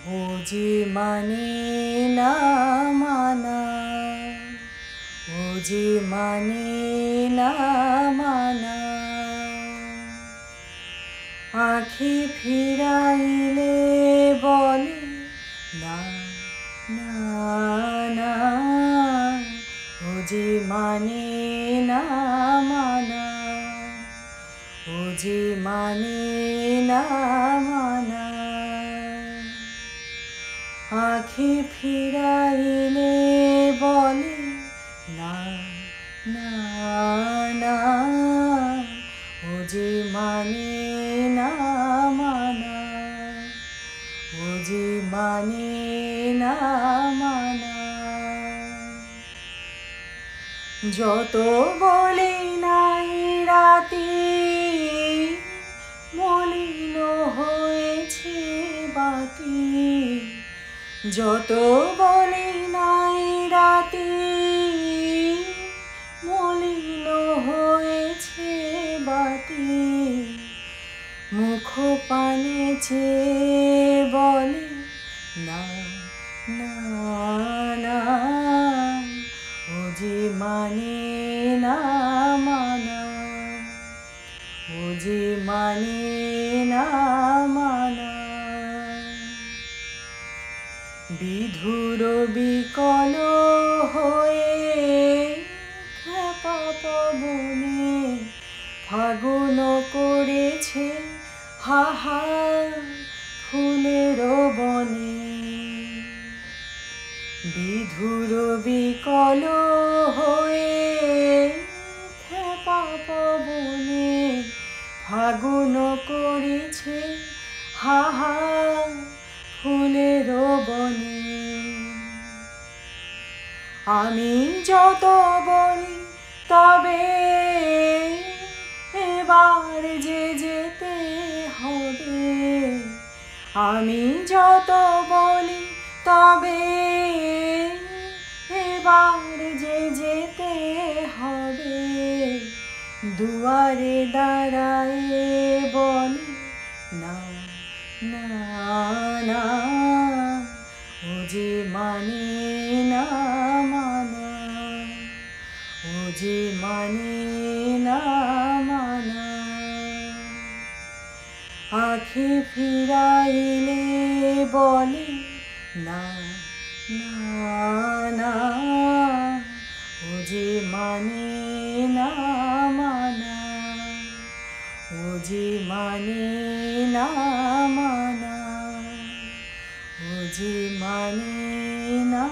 ও যে মানে না মানা, ও যে মানে না মানা। আঁখি ফিরাইলে বলে না না না, ও যে মানে না মানা, ও যে মানে না মানা। আঁখি ফিরাইলে বলে না না না, ও যে মানে না মানা, ও যে মানে না মানা। যত বলি নাই রাতি মলিন হয়েছে বাতি, যত বলি নাই রাতি মলিন হয়েছে বাতি। মুখ পানে চেয়ে বলে না না না, ও যে মানে না মানা, ও যে মানে না মানা। বিধুর বিকল হয়ে খেপা পবনে ফাগুন করেছে হাহা ফুলের বনে। বিধুর বিকল হয়ে খেপা পবনে ফাগুন করেছে হাহা ফুলের বনে। আমি যত বলি তবে এবার যে যেতে হবে, আমি যত বলি তবে এবার যে যেতে হবে। দুয়ারে দাঁড়ায়ে বলে না না না, ও যে মানে না মানা, ও যে মানে না মানা। আঁখি ফিরাইলে বলে না না না, ও যে মানে না মানা, ও যে মানে না মানা, ও যে মানে না।